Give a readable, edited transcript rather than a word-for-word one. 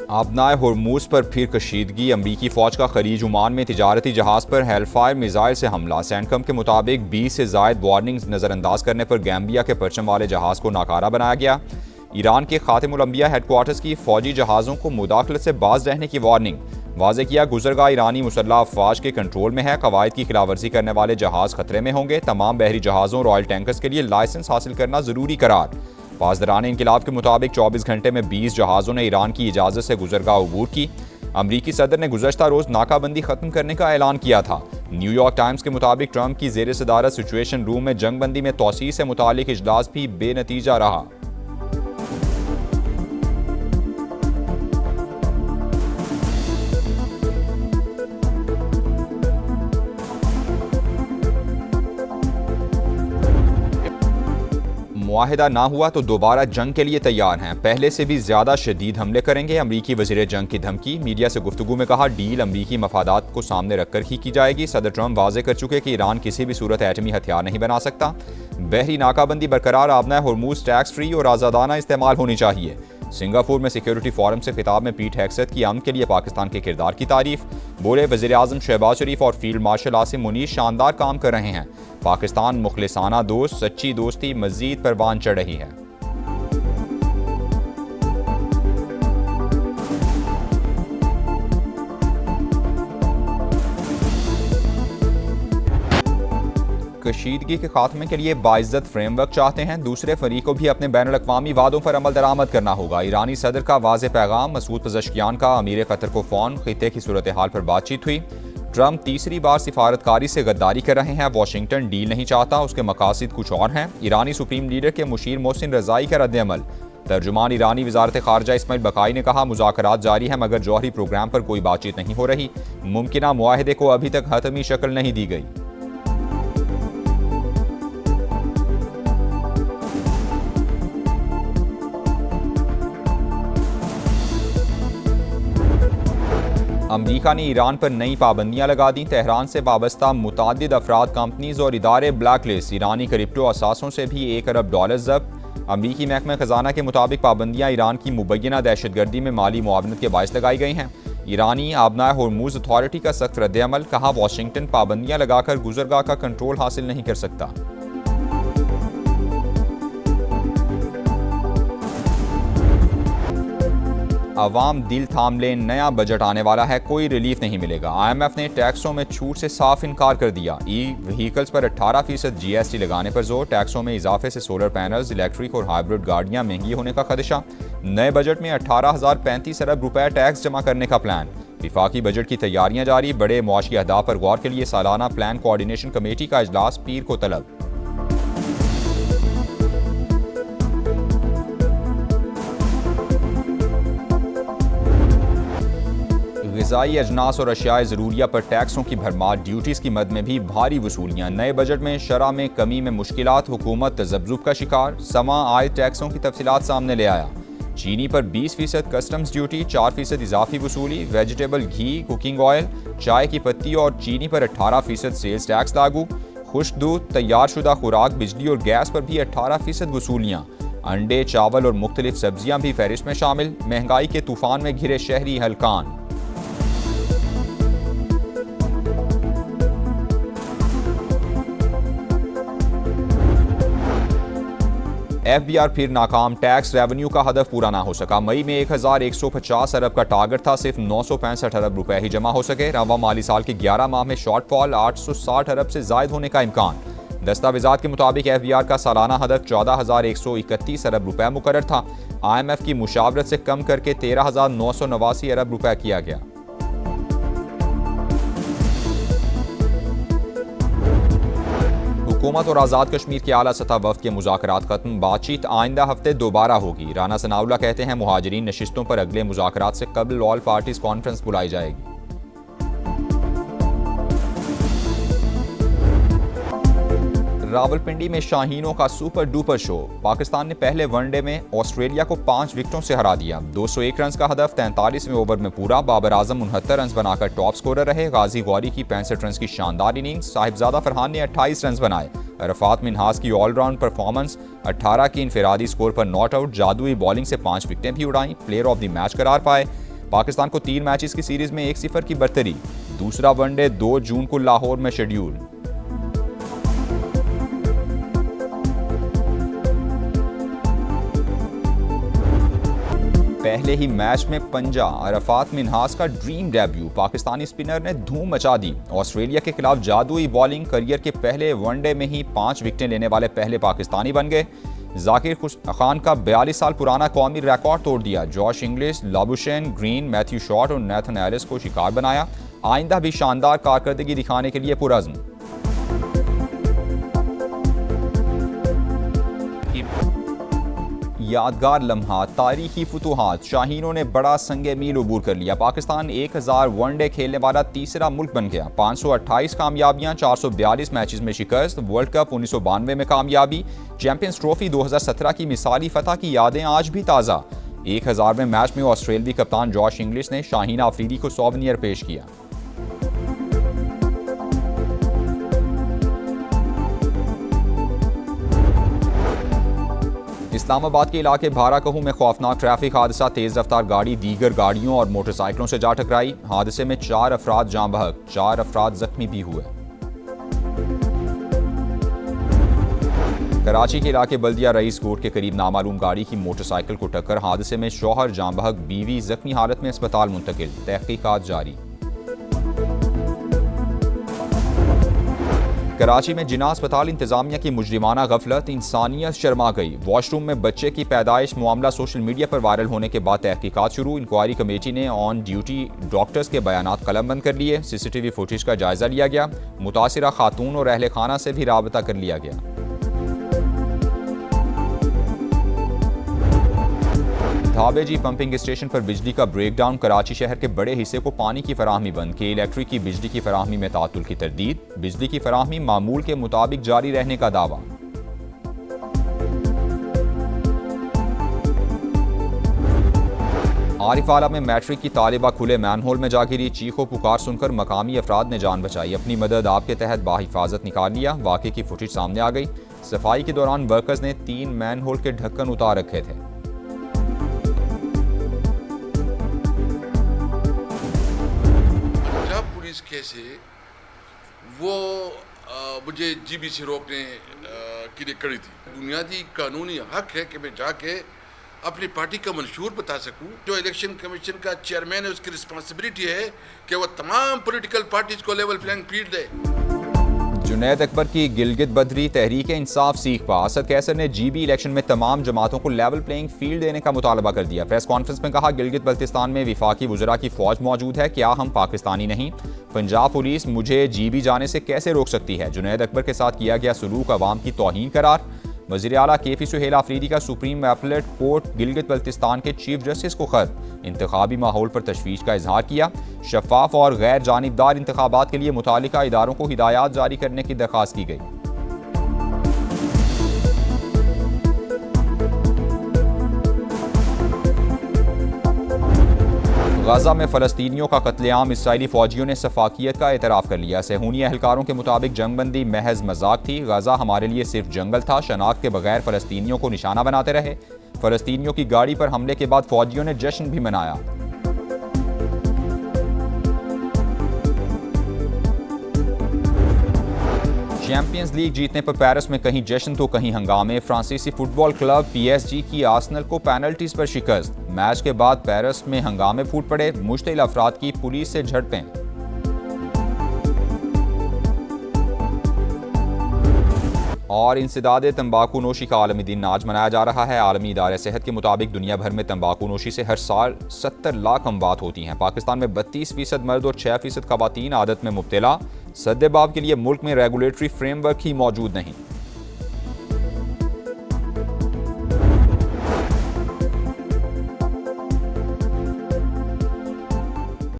आबनाए हुर्मुज पर फिर कशीदगी। अमरीकी फ़ौज का खलीज ओमान में तिजारती जहाज़ पर हेलफायर मिसाइल से हमला। सेंटकम के मुताबिक 20 से ज़ायद वार्निंग नज़रअंदाज करने पर गैम्बिया के परचम वाले जहाज़ को नाकारा बनाया गया। ईरान के खातिमुल अंबिया हेडक्वार्टर्स की फ़ौजी जहाज़ों को मुदाखलत से बाज रहने की वार्निंग। वाज़े किया, गुज़रगाह ईरानी मुसल्लह अफ़वाज के कंट्रोल में है। कवायद की खिलाफवर्जी करने वाले जहाज़ खतरे में होंगे। तमाम बहरी जहाज़ों और ऑयल टैंकर्स के लिए लाइसेंस हासिल करना ज़रूरी करार। पासदारान इनकिलाब के मुताबिक 24 घंटे में 20 जहाज़ों ने ईरान की इजाज़त से गुज़रगाह अबूर की। अमरीकी सदर ने गुज़श्ता रोज़ नाकाबंदी ख़त्म करने का ऐलान किया था। न्यूयॉर्क टाइम्स के मुताबिक ट्रंप की ज़ेर सदारत सिचुएशन रूम में जंगबंदी में तोसी से मुतालिक इजलास भी बेनतीजा रहा। मुआहिदा ना हुआ तो दोबारा जंग के लिए तैयार हैं। पहले से भी ज्यादा शदीद हमले करेंगे। अमरीकी वज़ीर जंग की धमकी। मीडिया से गुफ्तगू में कहा, डील अमरीकी मफादात को सामने रखकर ही की जाएगी। सदर ट्रंप वाजे कर चुके कि ईरान किसी भी सूरत एटमी हथियार नहीं बना सकता। बहरी नाकाबंदी बरकरार। आबना हुर्मुज टैक्स फ्री और आज़ादाना इस्तेमाल होनी चाहिए। सिंगापुर में सिक्योरिटी फोरम से खिताब में पीट हेग्सेथ की अमन के लिए पाकिस्तान के किरदार की तारीफ। बोले, वज़ीर आज़म शहबाज शरीफ और फील्ड मार्शल आसिम मुनीर शानदार काम कर रहे हैं। पाकिस्तान मुखलिसाना दोस्त, सच्ची दोस्ती मज़ीद परवान चढ़ रही है। कशीदगी के खात्मे के लिए बाइज्जत फ्रेमवर्क चाहते हैं। दूसरे फरीक को भी अपने बैनुल अक़वामी वादों पर अमल दरामद करना होगा। ईरानी सदर का वाज़े पैगाम। मसूद पज़ेश्कियान का अमीर कतर को फ़ोन। खित्ते की सूरत हाल पर बातचीत हुई। ट्रंप तीसरी बार सिफारतकारी से गद्दारी कर रहे हैं। वाशिंगटन डील नहीं चाहता, उसके मकासद कुछ और हैं। ईरानी सुप्रीम लीडर के मुशीर मोहसिन रज़ाई का रद्द-ए-अमल। तर्जुमान ईरानी वज़ारत ख़ारजा इस्माइल बकाई ने कहा, मुज़ाकरात जारी हैं मगर जौहरी प्रोग्राम पर कोई बातचीत नहीं हो रही। मुमकिना मुआहिदे को अभी तक हतमी शक्ल नहीं दी गई। अमरीका ने ईरान पर नई पाबंदियां लगा दी। तेहरान से वाबस्ता मुतादिद अफराद, कंपनीज और इदारे ब्लैक लिस्ट। ईरानी क्रिप्टो असासों से भी $1 अरब जब्त। अमरीकी महकमा खजाना के मुताबिक पाबंदियां ईरान की मुबैना दहशतगर्दी में माली मुआवनत के बायस लगाई गई हैं। ईरानी आबना हुर्मुज अथॉरिटी का सख्त रद्द-ए-अमल। कहा, वाशिंगटन पाबंदियां लगाकर गुजरगाह का कंट्रोल हासिल नहीं कर सकता। अवाम दिल थाम लें, नया बजट आने वाला है, कोई रिलीफ नहीं मिलेगा। IMF ने टैक्सों में छूट से साफ इनकार कर दिया। ई व्हीकल्स पर 18% GST लगाने पर जोर। टैक्सों में इजाफे से सोलर पैनल्स, इलेक्ट्रिक और हाइब्रिड गाड़ियां महंगी होने का खदशा। नए बजट में 18,035 अरब रुपए टैक्स जमा करने का प्लान। विफाकी बजट की तैयारियां जारी। बड़े मुआशी अहदाफ पर गौर के लिए सालाना प्लान कोऑर्डिनेशन कमेटी का इजलास पीर को तलब। ग़िज़ाई अजनास और अशियाए ज़रूरिया पर टैक्सों की भरमार। ड्यूटीज़ की मद में भी भारी वसूलियाँ। नए बजट में शरह में कमी में मुश्किलात। हुकूमत तज़ब्ज़ुब का शिकार। समा आय टैक्सों की तफसीलात सामने ले आया। चीनी पर 20% कस्टम्स ड्यूटी, 4% इजाफी वसूली। वेजिटेबल घी, कुकिंग ऑयल, चाय की पत्ती और चीनी पर 18% सेल्स टैक्स लागू। खुश्क दूध, तैयार शुदा खुराक, बिजली और गैस पर भी 18% वसूलियाँ। अंडे, चावल और मुख्तलिफ सब्जियाँ भी फहरिस्त में शामिल। महंगाई के तूफान में घिरे शहरी हलकान। FBR फिर नाकाम। टैक्स रेवेन्यू का हदफ पूरा ना हो सका। मई में 1150 अरब का टारगेट था, सिर्फ 965 अरब रुपए ही जमा हो सके। रवा माली साल के 11 माह में शॉर्टफॉल 860 अरब से जायद होने का इम्कान। दस्तावेजात के मुताबिक FBR का सालाना हदफ 14,131 अरब रुपए मुकर्रर था। IMF की मुशावरत से कम करके 13,989 अरब रुपए किया गया। हुकूमत और आज़ाद कश्मीर के आला सतह वफ़द के मुज़ाकरात खत्म। बातचीत आइंदा हफ्ते दोबारा होगी। राना सनाउल्लाह कहते हैं, मुहाजिरीन नशिस्तों पर अगले मुज़ाकरात से कबल ऑल पार्टीज कॉन्फ्रेंस बुलाई जाएगी। रावलपिंडी में शाहीनों का सुपर डुपर शो। पाकिस्तान ने पहले वनडे में ऑस्ट्रेलिया को 5 विकेटों से हरा दिया। 201 रन का हदफ 43वें ओवर में पूरा। बाबर आजम 69 रन बनाकर टॉप स्कोरर रहे। गाजी गौरी की 65 रन की शानदार इनिंग्स। साहिबजादा फरहान ने 28 रन बनाए। अरफात मिनहास की ऑलराउंड परफॉर्मेंस। 18 की इनफरादी स्कोर पर नॉट आउट। जादुई बॉलिंग से 5 विकेटें भी उड़ाई। प्लेयर ऑफ द मैच करार पाए। पाकिस्तान को 3 मैचेस की सीरीज में 1-0 की बरतरी। दूसरा वनडे 2 जून को लाहौर में शेड्यूल। पहले ही मैच में पंजा, अरफात मिन्हास का ड्रीम डेब्यू। पाकिस्तानी स्पिनर ने धूम मचा दी। ऑस्ट्रेलिया के खिलाफ जादुई बॉलिंग, करियर के पहले वनडे में ही 5 विकेटें लेने वाले पहले पाकिस्तानी बन गए। जाकिर खान का 42 साल पुराना कौमी रिकॉर्ड तोड़ दिया। Josh Inglis, Labuschagne, green, Matthew Short और नेथन एलिस को शिकार बनाया। आइंदा भी शानदार कारकर्दगी दिखाने के लिए पुरअज़्म। यादगार लम्हा, तारीखी फुतूहात, शाहीनों ने बड़ा संगे मील अबूर कर लिया। पाकिस्तान 1000 वनडे खेलने वाला तीसरा मुल्क बन गया। 528 कामयाबियां, 442 मैचेस में शिकस्त। वर्ल्ड कप 1992 में कामयाबी। चैंपियंस ट्रॉफी 2017 की मिसाली फतह की यादें आज भी ताज़ा। 1000वें मैच में ऑस्ट्रेलियाई कप्तान जॉश इंग्लिश ने शाहीन आफरीदी को सोवेनियर पेश किया। इस्लामाबाद के इलाके भाराकहू में खौफनाक ट्रैफिक हादसा। तेज रफ्तार गाड़ी दीगर गाड़ियों और मोटरसाइकिलों से जा टकराई। हादसे में 4 अफराद जाँ बहक, 4 अफराद जख्मी भी हुए। कराची के इलाके बल्दिया रईस कोट के करीब नामालूम गाड़ी की मोटरसाइकिल को टक्कर। हादसे में शौहर जाँ बहक, बीवी जख्मी हालत में अस्पताल मुंतकिल। तहकीकात जारी। कराची में जिना अस्पताल इंतजामिया की मुजरिमाना गफलत, इंसानियत शर्मा गई। वॉशरूम में बच्चे की पैदाइश, मामला सोशल मीडिया पर वायरल होने के बाद तहकीकात शुरू। इंक्वायरी कमेटी ने ऑन ड्यूटी डॉक्टर्स के बयानात कलमबंद कर लिए। सीसीटीवी फुटेज का जायजा लिया गया। मुतासिरा खातून और अहले खाना से भी राबता कर लिया गया। धाबेजी पंपिंग स्टेशन पर बिजली का ब्रेकडाउन। कराची शहर के बड़े हिस्से को पानी की फराहमी बंद। के इलेक्ट्रिक की बिजली की फराहमी में तातुल की तरदीद। बिजली की फराहमी मामूल के मुताबिक जारी रहने का दावा। आरिफाला में मैट्रिक की तालिबा खुले मैनहोल में जा गिरी। चीखों पुकार सुनकर मकामी अफराद ने जान बचाई। अपनी मदद आपके तहत बाहिफाजत निकाल लिया। वाक़े की फुटेज सामने आ गई। सफाई के दौरान वर्कर्स ने 3 मैनहोल के ढक्कन उतार रखे थे। केस है वो मुझे जीबीसी रोकने के लिए कड़ी थी। बुनियादी कानूनी हक है कि मैं जाके अपनी पार्टी का मंशूर बता सकूं। जो इलेक्शन कमीशन का चेयरमैन है उसकी रिस्पांसिबिलिटी है कि वो तमाम पॉलिटिकल पार्टीज को लेवल प्लेइंग फील्ड दे। जुनैद अकबर की गिलगित बदरी, तहरीक इंसाफ सीख पा। असद कैसर ने जीबी इलेक्शन में तमाम जमातों को लेवल प्लेइंग फील्ड देने का मुतालबा कर दिया। प्रेस कॉन्फ्रेंस में कहा, गिलगित बल्तिस्तान में विफाकी वज़रा की फौज मौजूद है, क्या हम पाकिस्तानी नहीं? पंजाब पुलिस मुझे जीबी जाने से कैसे रोक सकती है? जुनैद अकबर के साथ किया गया सलूक अवाम की तौहीन करार। वज़ीर आला केपी सुहेल आफरीदी का supreme appellate court Gilgit Baltistan के चीफ जस्टिस को खत। इंतखाबी माहौल पर तशवीश का इजहार किया। शफाफ और गैर जानिबदार इंतखाबात के लिए मुतालिका इदारों को हिदायत जारी करने की दरख्वास्त की गई। गाजा में फ़लस्तीनियों का कत्लेआम, इसराइली फ़ौजियों ने सफाकियत का एतराफ़ कर लिया। सेहूनी एहलकारों के मुताबिक जंगबंदी महज मजाक थी। गाजा हमारे लिए सिर्फ जंगल था। शनाख्त के बगैर फ़लस्तीनियों को निशाना बनाते रहे। फ़लस्तीनियों की गाड़ी पर हमले के बाद फ़ौजियों ने जश्न भी मनाया। चैंपियंस लीग जीतने पर पेरिस में कहीं जश्न तो कहीं हंगामे। फ्रांसीसी फुटबॉल क्लब पीएसजी की आर्सेनल को पेनल्टीज पर शिकस्त। मैच के बाद पेरिस में हंगामे फूट पड़े। मुश्तिल अफराद की पुलिस से झड़पें। और इंसदाद तंबाकू नोशी का आलमी दिन आज मनाया जा रहा है। आलमी इदारे सेहत के मुताबिक दुनिया भर में तंबाकू नोशी से हर साल 70 लाख अमवात होती हैं। पाकिस्तान में 32% मर्द और 6% खवातीन आदत में मुब्तला। सद्देबाब के लिए मुल्क में रेगुलेटरी फ्रेमवर्क ही मौजूद नहीं।